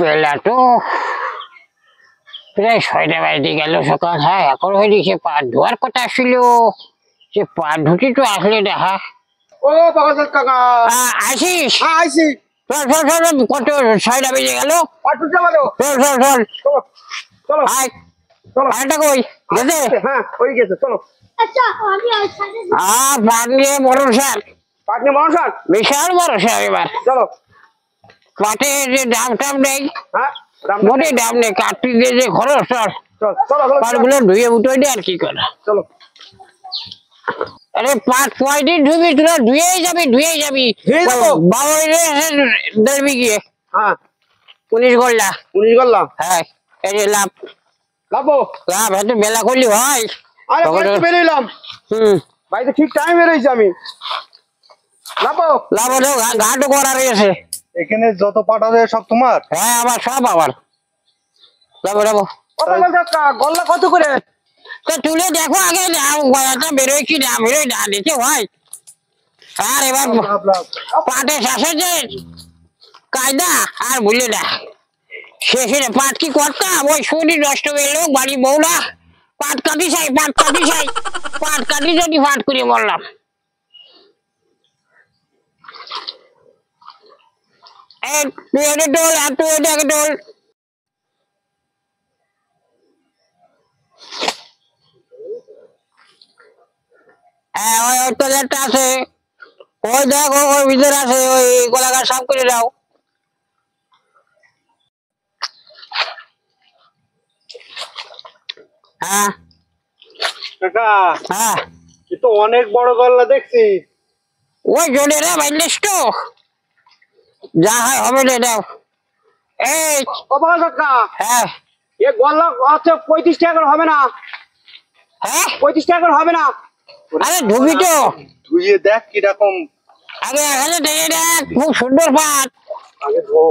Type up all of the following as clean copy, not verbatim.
বেলা তো প্রায় 6টা বাজতে গেল সকাল। হ্যাঁ এখন হয়ে গেছে, পা ধোয়ার কথা ছিল, সে পা ধুতি তো আসলে না। হ্যাঁ ও বাবাজান কাকা আসিস? হ্যাঁ আইছি। চল চল চল, কত 6টা বেজে গেল। পাটু যাবো চল চল চল চলো চলো আয়। চলো আরেকটা কই গেছে? হ্যাঁ হয়ে গেছে চলো। আচ্ছা আমি ওই সাথে পাটলে বড় স্যার, পাটনি মানুষ বিশাল বড় স্যার। এবার চলো। পাটে যে দাম টাম নেই, হ্যাঁ মোটে দাম নেই, কাটতে দিয়ে যে খরচ চল চল চলো চলো পাটগুলো ধুয়ে উঠোই দে আর কি করে। চলো। আরে পাট কয়দিন ধুবি, তোরা ধুয়েই যাবি ধুয়েই যাবি। ধুয়ে যাবো? বাবা দেখবি গিয়ে হ্যাঁ 19 গোল্লা। 19 করলাম হ্যাঁ এই যে লাভ লাভো। লাভ, এত বেলা করলি হয়? আরে বাড়িতে বেরিয়েলাম, বাড়িতে ঠিক টাইম বেরিয়েছি আমি। লাভো লাভ হলো ঘাটও করা রয়েছে। এখানে যত পাট আছে সব তোমার? হ্যাঁ আমার সব আমার। যাবো যাবো। গল্লা কত করে? তো তুলে দেখো আগে দাম কয়টা বেরোয়, কি দাম বেরোয় না দেখে ভাই। আর এবার পাটে চাষের যে কায়দা আর ভুলে না, শেষে পাট কি করতাম, ওই শরীর নষ্ট হয়ে লোক বাড়ি বউ না, পাট কাটি চাই পাট কাটি চাই, পাট কাটি যদি পাট করে বললাম। তুই এটা টোল আর তুই এটাকে টোল। হ্যাঁ ওই টয়লেটটা আছে, ওই দেখো ওই ভিতরে আছে, ওই গোলাঘাট সাফ করে দাও। হ্যাঁ কাকা হ্যাঁ এ তো অনেক বড় গল্লা দেখছি। ওই জোরে রে বাইলিস তো, যা হয় হবে রে দাও। এই ও বাবা কাকা হ্যাঁ এ গল্লা হচ্ছে 35 টাকা করে হবে না? হ্যাঁ 35 টাকা করে হবে না? আরে ধুবি তো, ধুইয়ে দেখ কিরকম। আগে এখানে দেখে দেখ, খুব সুন্দর পাট, আগে ধো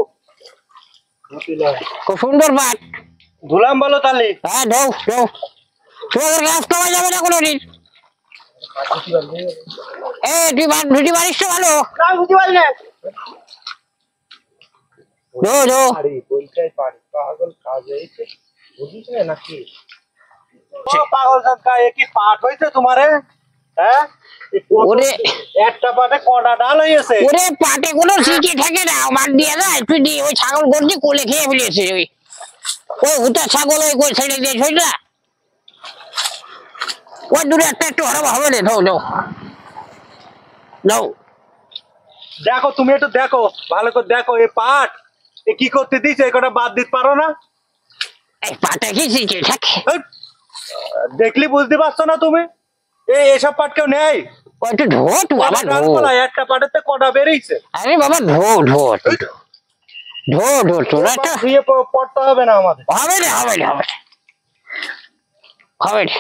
খুব সুন্দর পাট। ধুলাম বলো তাহলে। হ্যাঁ ঢৌ ঢৌ, তোমাদের গাছ কমা যাবে না কোনোদিন। তুই ধুতি পারিস তো ভালো। না বুঝতে পারি না। ধো ধো। আরে বলতেই পারি পাগল কাজ হইছে বুঝিস না নাকি? ও পাগল কাকা এ কি পাট হইছে তোমারে? হ্যাঁ ওরে একটা পাটে কটা ডাল হইছে? ওরে পাটে কোনো সিটে থাকে না, মার দিয়ে যায় তুই দিয়ে, ওই ছাগল গর্জি কোলে খেয়ে ফেলেছে। ওই ওই হুটা ছাগল ওই কোল ছেড়ে দিয়ে ছইটা, ওই দূরে একটা একটু হরবা হবে রে। ধো ধো ধো। দেখো তুমি একটু দেখো ভালো করে দেখো এই পাট এ কি করতে দিছে, এই কটা বাদ দিতে পারো না? এই পাটে কি সিটে থাকে? হেৎ, দেখলি বুঝতে পারছো না তুমি? এসব পাট কেউ নেই। ওই একটু ধো তো বাবা ধো। একটা পাটেতে কটা বেরিয়েছে? আরে বাবা ধো ধো ধো ধো, তোরা তো ধুয়ে পড়তে হবে না আমাদের? হবে রে হবে রে হবে রে হবে রে।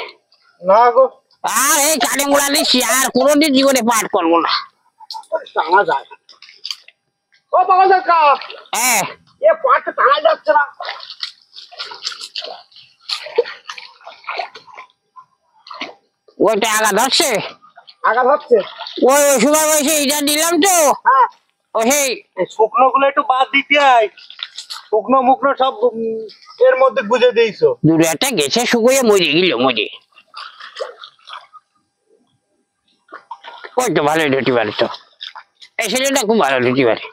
না গো আর এই কানে মোড়া দিচ্ছি, আর কোনোদিন জীবনে পাঠ করবো না। টানা যায় না। ও বাবা কাকা হ্যাঁ এ পাটটা টানা যাচ্ছে না। ওইটা আগা ধরছে, আঘাত হচ্ছে। ওই ওই সময় বসে এটা দিলাম তো, হ্যাঁ ওই সেই শুকনো গুলো একটু বাদ দিতে হয়, শুকনো মুকনো সব এর মধ্যে গুজে দিয়েছো। দূরে একটা গেছে শুকিয়ে মরে গেল মরে। ওই তো ভালোই ধুতি পারে তো, এই ছেলেটা খুব ভালো ধুতি পারে।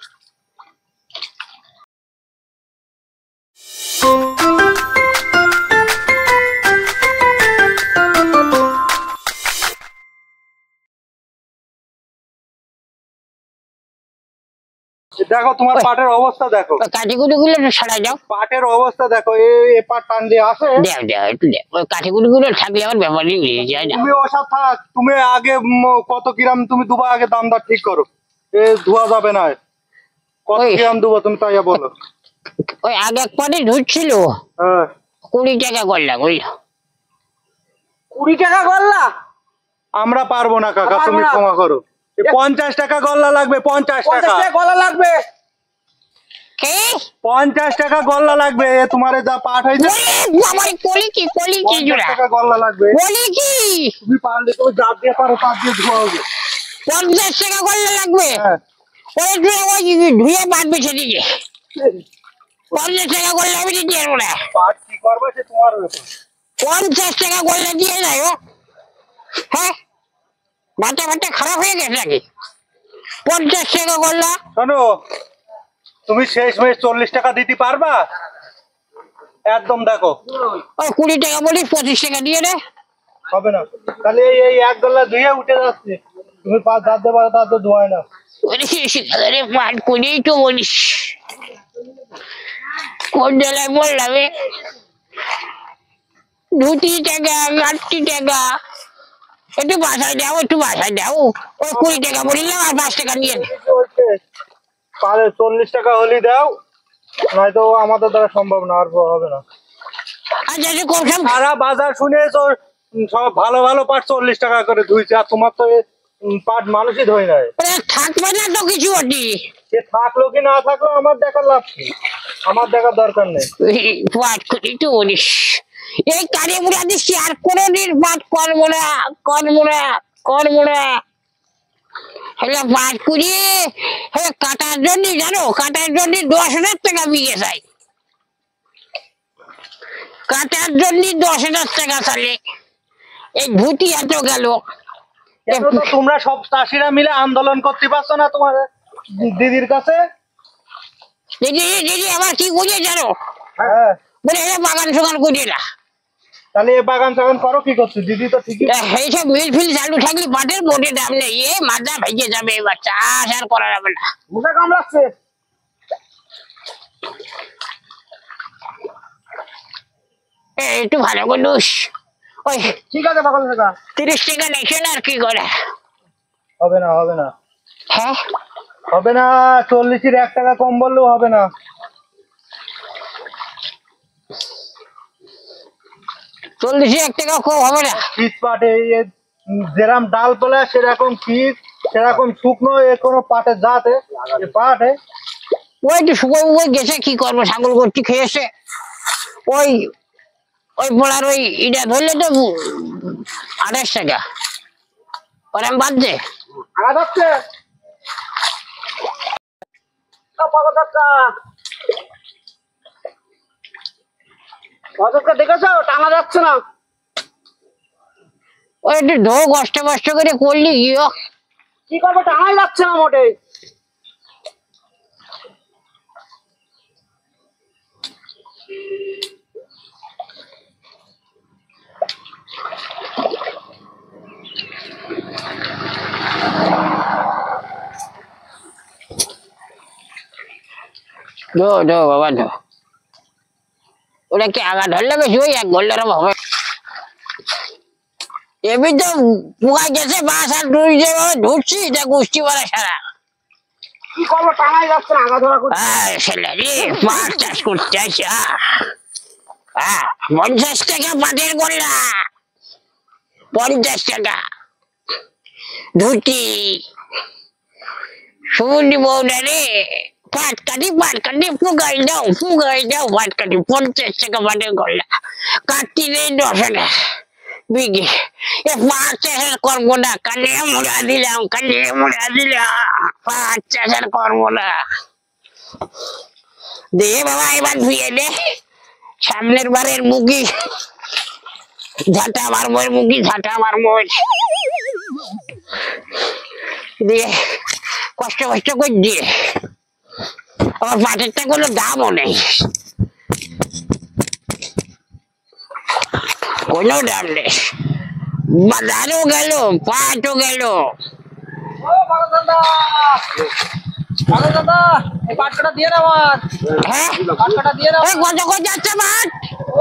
দেখো তোমার পাটের অবস্থা দেখো, কাঠিগুলি গুলো ছাড়াই দাও। পাটের অবস্থা দেখো, এ পাট টান দিয়ে আসে। দেখ দেখ একটু দেখ, ওই কাঠিগুলি গুলো থাকলে আমার ব্যাপারই নিয়ে যায় না। তুমি ওসব থাক, তুমি আগে কত কিরাম তুমি দুবার আগে দাম দর ঠিক করো, এ ধোয়া যাবে না। কত ওই কিরাম দেবো তুমি তাই বলো। ওই আগে এক পাটে ধুচ্ছিল হ্যাঁ 20 টাকা করলাম বুঝলো। 20 টাকা গল্লা? আমরা পারবো না কাকা, তুমি ক্ষমা করো। 50 টাকা গল্লা লাগবে, 50 টাকা গল্লা লাগবে। কে 50 টাকা গল্লা লাগবে, তোমার যা পাট হয়েছে। আমার কলি কি 50 জোড়া টাকা গল্লা লাগবে। বলি কি তুমি পারলে তুমি জাত দিয়ে পারো, পাট দিয়ে ধোয়া হবে। 50 টাকা করলে লাগবে? হ্যাঁ ওই ধুয়ে বাদ বেছে দিকে। 50 টাকা করলে আমি দিতে পারবো না। পাট কি করবে সে তোমার ব্যাপার। 50 টাকা করলে দিয়ে যায় ও। হ্যাঁ, মাথা মাথা খারাপ হয়ে গেছে নাকি? 50 টাকা করলা। শোনো, তুমি শেষ মেশ 40 টাকা দিতে পারবা? একদম দেখো ওই 20 টাকা বলিস, 25 টাকা দিয়ে দে। হবে না। তাহলে এই এক গলা ধুয়ে উঠে যাচ্ছে, তুমি পাঁচ দাঁত দেবা তা তো ধোয় না। আরে পাট করেই তো বলিস, কোন জেলায় বললাম এ? 2 টাকা 8 টাকা, একটু বাসায় দাও, একটু বাসায় দাও। ওই 20 টাকা বলিলাম আর 5 টাকা নিয়ে নে। পারে 40 টাকা হলে দাও, নয়তো আমাদের দ্বারা সম্ভব না, আর হবে না। আচ্ছা তুই কম সম সারা বাজার শুনে তো সব ভালো ভালো পাট 40 টাকা করে ধুইছে, আর তোমার তো পাট মানুষই ধোয় নাই। থাকবে না তো কিছু ওটি। সে থাকলো কি না থাকলো আমার দেখার লাভ কি? আমার দেখার দরকার নেই। পাট করেই তো বলিস, এই কানে মুড়া দিচ্ছি আর কোনোদিন পাট করবো না, করবো না, করবো না। হলে পাট কুড়িয়ে কাটার জন্য, জানো, কাটার জন্য 10,000 টাকা বিঘে চাই। কাটার জন্য 10,000 টাকা চালে, এই ধুতি এত গেল। কেন তো তোমরা সব চাষিরা মিলে আন্দোলন করতে পারছো না তোমার দিদির কাছে? দিদি দিদি আবার কি করিয়ে জানো, হ্যাঁ, বলে বাগান সোগান করিয়ে না। তাহলে এ বাগান টাগান করো কি করছো? দিদি তো ঠিকই। এইসব মিল ফিল চালু থাকলে পাটের মোটে দাম নেই, এ মাথা ভেঙে যাবে, এবার চাষ আর করা যাবে না। মুখে কামড়াচ্ছে। একটু ভালো করে দুস। ওই ঠিক আছে পাগল টাকা 30 টাকা নেছেন আর কি করে। হবে না, হবে না, হ্যাঁ, হবে না। 40-এর 1 টাকা কম বললেও হবে না। 40 1 টাকা কম হবে না। শীত পাটে যেরকম ডাল পলে সেরকম শীত, সেরকম শুকনো, এ কোনো পাটের জাতে পাটে। ওই তো শুকোয় ওই গেছে, কি করবো, ছাগল করছি খেয়েছে। ওই ওই পড়ার ওই ইটা ধরলে তো 28 টাকা, ওরম বাদ দে। আগা যাচ্ছে পাগল টাকা। অযোধ্যা দেখেছো টানা যাচ্ছে না। ওই একটু ধো, কষ্ট কষ্ট করে করলি গিয়ে। কি করবো, টানাই যাচ্ছে না মোটে। ধো ধো বাবা ধো, ওটা কি আগা ধরলে বেশি ওই 1 ঘন্টার হবে। এমনি তো পোকা গেছে, বাস আর তুই যেভাবে ধুচ্ছি এটা গোষ্ঠী মারা সারা। কি করবো, টানাই যাচ্ছে না, আগা ধরা করছে। ছেলে রে, পাট চাষ করতে আসি। 50 টাকা পাটের গোল্লা, 50 টাকা ধুতি। শুনি বউটা রে, পাট কাটি ফুগাই দাও, পাট কাটি 50 টাকা পাটের গোল্লা। কাটতি নেই 10 বিঘে। এ পাট চাষের করবো না, কানে মুড়া দিলাম, পাট চাষের করবো না। দে বাবা এবার ধুয়ে দে, সামনের বারের মুগি ঝাঁটা মারবো, ঝাঁটা মারবো দিয়ে কষ্ট করে দিয়ে। আমার পাটেরটা কোনো দামও নেই, কোনো দাম নেই। বাজারও গেল, পাটও গেল। পাটটা দিয়ে নাও, হ্যাঁ, পাটটা দিয়ে নাও। কত করে যাচ্ছে পাট?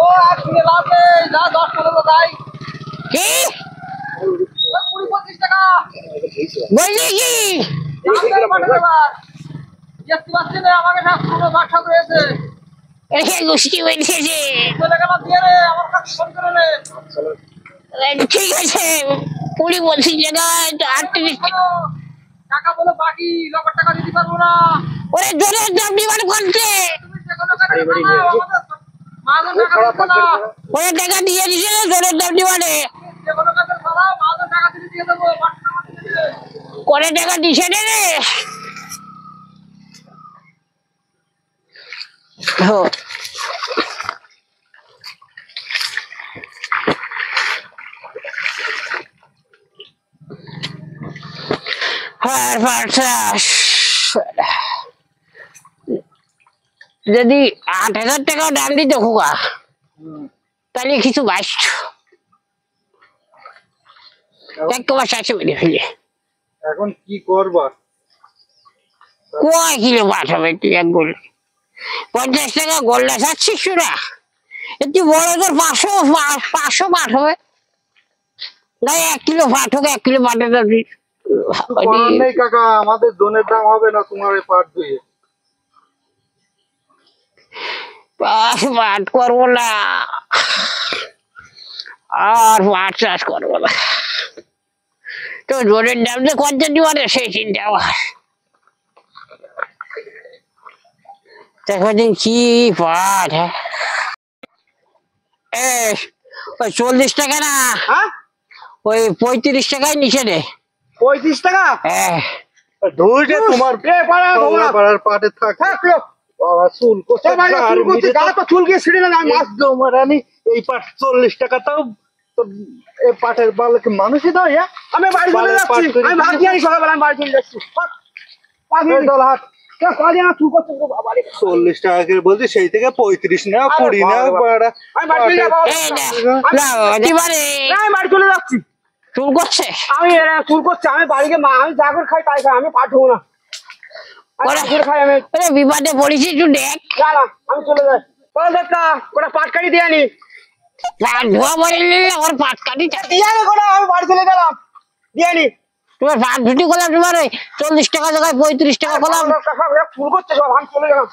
ও আর কিনে লাভ নেই, যা 10-15 যাই। কি 20-25 টাকা বললি কি? আমাকে বাসা রয়েছে, গোষ্ঠী বেরিয়েছে। চলে গেল দিয়ে রে, আমার কাছে ফোন করে রে। ঠিক আছে, 20-25 জায়গায় 38 টাকা বলে বাকি, নগদ টাকা দিতে পারবো না। ওরে জোরের দাম ডিমান্ড করছে। তুমি যে কোনো কাজে আমাদের মাঝে টাকা দিতে না, ওরে টাকা দিয়ে দিছে, জোরের দাম ডিমান্ডে যে কোনো কাজে চালাও, মাঝে টাকা দিয়ে দেবো, বাকি টাকা দিয়ে দিবে। করে টাকা দিছে রে। যদি 8,000 টাকাও দাম দিত খোকা তাহলে কিছু বাঁচত। 1,7 বেড়ে ফেলে এখন কি করবা? কয় কিলো পাঠ হবে তুই এক গোল? 50 টাকা গোল্লা চাচ্ছিস না? একটু বড় তোর 500 পাঠ হবে না? 1 কিলো পাঠ হোক, 1 কিলো পাঠে তো করার নেই কাকা, আমাদের জনের দাম হবে না তোমার এই পাট দিয়ে। পাঠ করবো না আর পাট চাষ করবো না। তো জোরের দাম যে কত দিবারে সেই চিন্তা আমার। দেখো কি পাট, হ্যাঁ ওই 40 টাকা না, ওই 35 টাকায় নিচে রে। 35 টাকা? হ্যাঁ ধুইছে তোমার পাড়ার পাটে থাকলো বাবা চুল চুল গিয়ে ছিঁড়ে না মাছ তোমার। আমি এই পাট 40 টাকা তাও এই পাটের বালকে মানুষই দাও। আমি বাড়ি চলে যাচ্ছি, আমি ভাত দিয়ে সকালবেলা আমি বাড়ি চলে যাচ্ছি। 40 টাকা করে বলছি, সেই থেকে 35 নাও 20 নাও। আমি বাড়ি চলে যাচ্ছি। চুল করছে, আমি চুল করছে, আমি বাড়িকে আমি যা করে খাই তাই খাই, আমি পাঠবো না। বিবাদে পড়েছি একটু দেখ। আমি চলে যাই। পাট কাটি দিয়ে আনি, ধোয়া পড়ে নিলে আমার পাট কাটি দিয়ে আনি কোটা। আমি বাড়ি চলে গেলাম, দিয়ে আনি। তোমার পাট ধুটি করলাম, তোমার ওই 40 টাকা জায়গায় 35 টাকা করলাম। চুল করছে সব, আমি চলে গেলাম,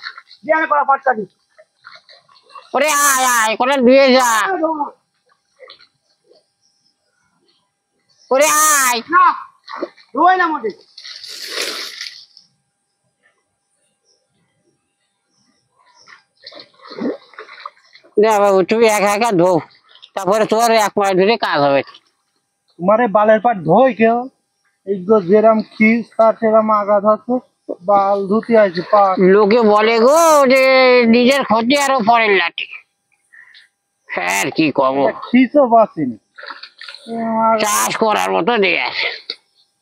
দিয়ে আনি কোটা পাট কাটি। ওরে আয় আয় করে ধুয়ে যা, ওরে আয়। না ধোয় না মোটে। না বাবু তুমি একা একা ধো, তারপরে তোমার 1 মাস ধরে কাজ হবে। তোমার বালের পাট ধোয় কেউ? এই যেরাম খিস তার সেরাম আঘাত হচ্ছে, বাল ধুতে আছে পাট। লোকে বলে গো যে নিজের ক্ষতি আরো পরের লাঠি। হ্যাঁ কি করবো, খিসও বাঁচেনি। চাষ করার মতো দিয়ে আছে।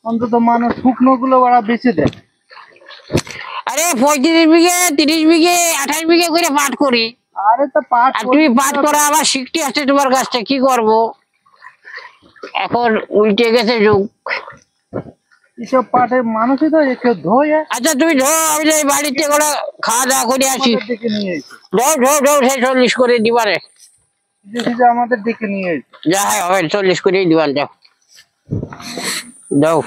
অন্তত মানুষ শুকনো গুলো ওরা বেঁচে দেয়। আরে 35 বিঘে 30 বিঘে 28 বিঘে করে পাট করি। আরে তো পাট, আর তুমি পাট করা আবার শিখতে আসছে তোমার কাছ থেকে, কি করবো? এখন উল্টে গেছে যুগ। এসব পাটের মানুষই তো কেউ ধোয়। আচ্ছা তুমি ধো, আমি যে বাড়িতে করে খাওয়া দাওয়া করে আসি। দিকে নিয়ে এসে ধো ধো ধো, সেই 40 করে দিবারে। আমাদের দিকে নিয়ে এসে যা হয় হবে, 40 করেই দিবান। যাও যাও।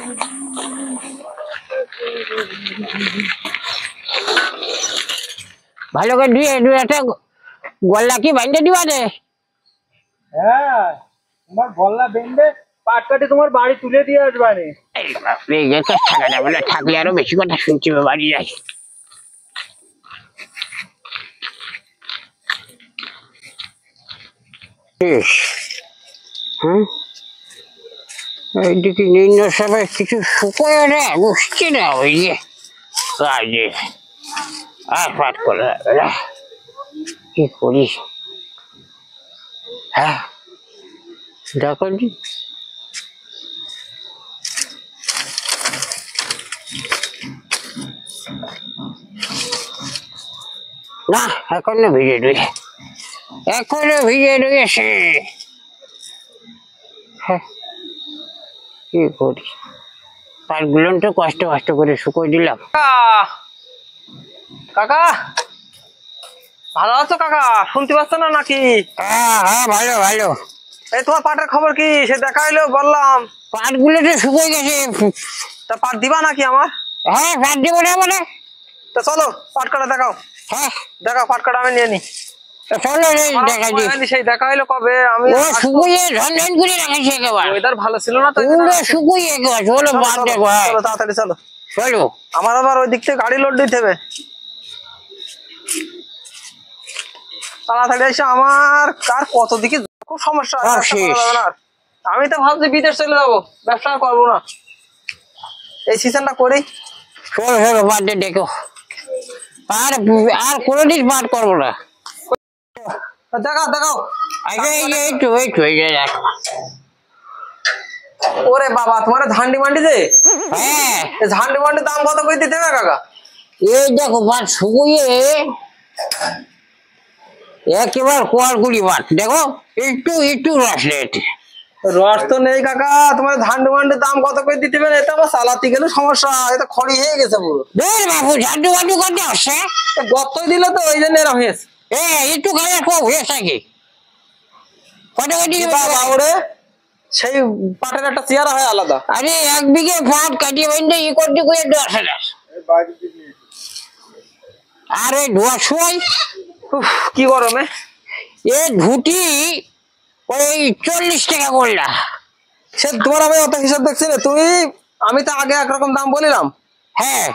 ভালো করে ধুয়ে একটা গল্লা কি বাইন্দে দিবা রে। হ্যাঁ তোমার গল্লা বেঁধে পাট কাটি তোমার বাড়ি তুলে দিয়ে আসবানি। থাকা যাবে না, থাকলে আরো বেশি কথা শুনছি, বাড়ি যাই। হ্যাঁ এইদিকে নিম্ন সবাই কিছু শুকোয় না, বুঝছি না ওই যে কাজে আর পাঠ করে কি করিস। হ্যাঁ দেখো না, এখনো ভিজে রয়েছে, এখনো ভিজে রয়েছে। হ্যাঁ কি করি, পাটগুলো তো কষ্ট কষ্ট করে শুকোই দিলাম। কাকা ভালো আছো? কাকা শুনতে পাচ্ছ না নাকি? হ্যাঁ হ্যাঁ ভালো ভালো। এই তোমার পাটের খবর কি? সে দেখা হইলো বললাম। পাটগুলো তো শুকিয়ে গেছে। তা পাট দিবা নাকি আমার? হ্যাঁ পাট দেবো না মানে। তা চলো পাট কাটা দেখাও। হ্যাঁ দেখাও পাট কাটা, আমি নিয়ে নি। চলো দেখা দিই। সেই দেখা হইলো কবে? আমি শুকিয়ে ঝনঝন করে রাখাইছে একেবারে, ওয়েদার ভালো ছিল না তো, পুরো শুকিয়ে একেবারে। চলো পাট দেখো, চলো তাড়াতাড়ি চলো। চলো। আমার আবার ওই দিক থেকে গাড়ি লোড দিতে হবে, তাড়াতাড়ি এসে। আমার কার কত দিকে খুব সমস্যা, আমি তো ভাবছি বিদেশ চলে যাবো, ব্যবসা করবো না, এই সিজনটা করি। চলো চলো পাট দেখো। আর আর কোনোদিন পাঠ করবো না। দেখাও দেখাও। এই যে দেখো। ওরে বাবা, তোমার ঝান্ডি মান্ডি যে, হ্যাঁ ঝান্ডি মান্ডির দাম কত করে দিতে হবে কাকা? এই দেখো পাট শুকুয়ে একেবারে কোয়ালগুলি পাট, দেখো একটু একটু রস রেটে। রস তো নেই কাকা, তোমার ঝান্ডি মান্ডির দাম কত করে দিতে হবে? এটা আমার চালাতে গেলে সমস্যা, এটা খড়ি হয়ে গেছে পুরো। ধর বাবু, ঝান্ডু বান্ডু করতে আসছে, গতই দিলে তো, ওই জন্য এরকম হয়েছে। একটু খাবার কম হয়েছে কি? কত করে দিবি বাবা ওরে, সেই পাটের একটা চেয়ারা হয় আলাদা। আরে 1 বিঘে পাট কাটিয়ে বাইন্দে ই করতে করে 10,000। আর ওই ধোয়া শুয়াই কি গরমে এ ধুটি ওই 40 টাকা করলা। সে তোমার আমি অত হিসাব দেখছি না তুমি, আমি তো আগে একরকম দাম বলিলাম। হ্যাঁ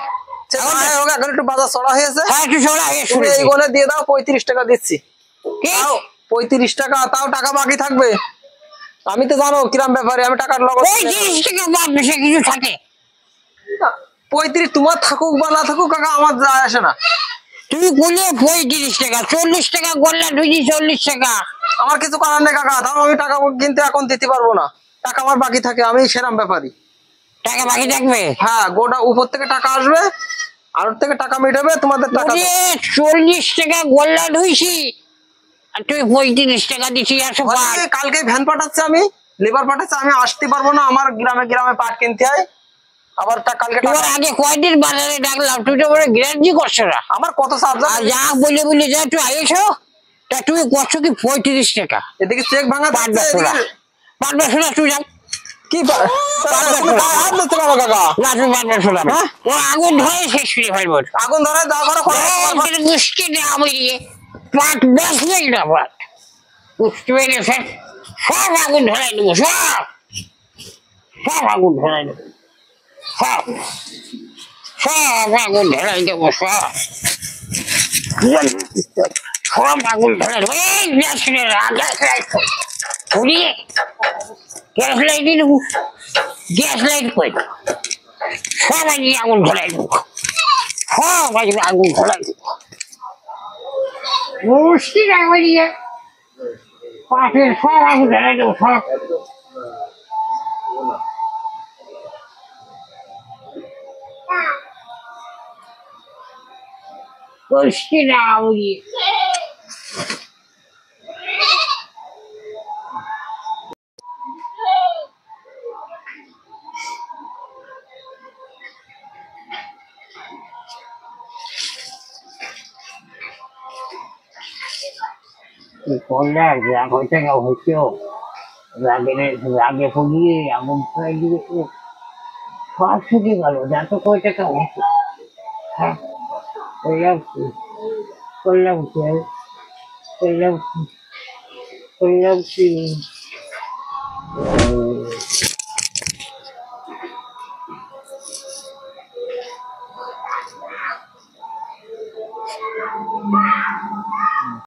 এখন একটু বাজার চড়া হয়েছে, একটু চড়া তুমি এই গুণে দিয়ে দাও, 35 টাকা দিচ্ছি। কি 35 টাকা, তাও টাকা বাকি থাকবে। আমি তো জানো কিরাম ব্যাপারে, আমি টাকার লগত 35 টাকা বাদ বেশি কিছু থাকে? 35 তোমার থাকুক বা না থাকুক কাকা, আমার যায় আসে না। তুমি বলে 35 টাকা, 40 টাকা করলা, 40 টাকা। আমার কিছু করার নেই কাকা, তাও আমি টাকা কিন্তু এখন দিতে পারবো না, টাকা আমার বাকি থাকে, আমি সেরাম ব্যাপারী। টাকা বাকি থাকবে? হ্যাঁ, গোটা উপর থেকে টাকা আসবে, আর ওর থেকে টাকা মিটাবে, তোমাদের টাকা। 40 টাকা গোল্লা ধুইছি আর তুই 35 টাকা দিচ্ছি। কালকে ভ্যান পাঠাচ্ছে, আমি লেবার পাঠাচ্ছে, আমি আসতে পারবো না, আমার গ্রামে গ্রামে পাট কিনতে হয়। আবার কালকে আগে কয়দিন বাজারে ডাকলাম, তুই তো বলে গ্যারান্টি করছো না। আমার কত সাবজেক্ট আর যা বলে বলে যা তুই আইছো, তা তুই করছো কি 35 টাকা? এদিকে চেক ভাঙা পাটবে শোনা তুই যাও। কি কাকা আগুন ধরে শেষ করে ফেলবো। আগুন ধরে গোষ্ঠী পাট বেসবে না, পাট বুঝতে পেরেছে, সব আগুন ধরাই দেবো, সব আগুন ধরাই দেবো, সব আগুন ধরাই দেবো, সব আগুন ধরাই দেবো। এই গ্যাস লাইট দেবো, গ্যাস লাইট করে সব আগুন ধরাই দেবো, সব আগুন ধরাই দেবো। মুশকিল আমারিয়ে পাটের সব আগুন ধরাই দেবো, সব। মুশকিল আমারিয়ে করলে রাগ হচ্ছে, রাগে ফুগিয়ে আগুন ফেলে দিয়ে সব শুকিয়ে গেল, যা তো কয় টাকা হচ্ছে। হ্যাঁ করলাম কি করলাম কি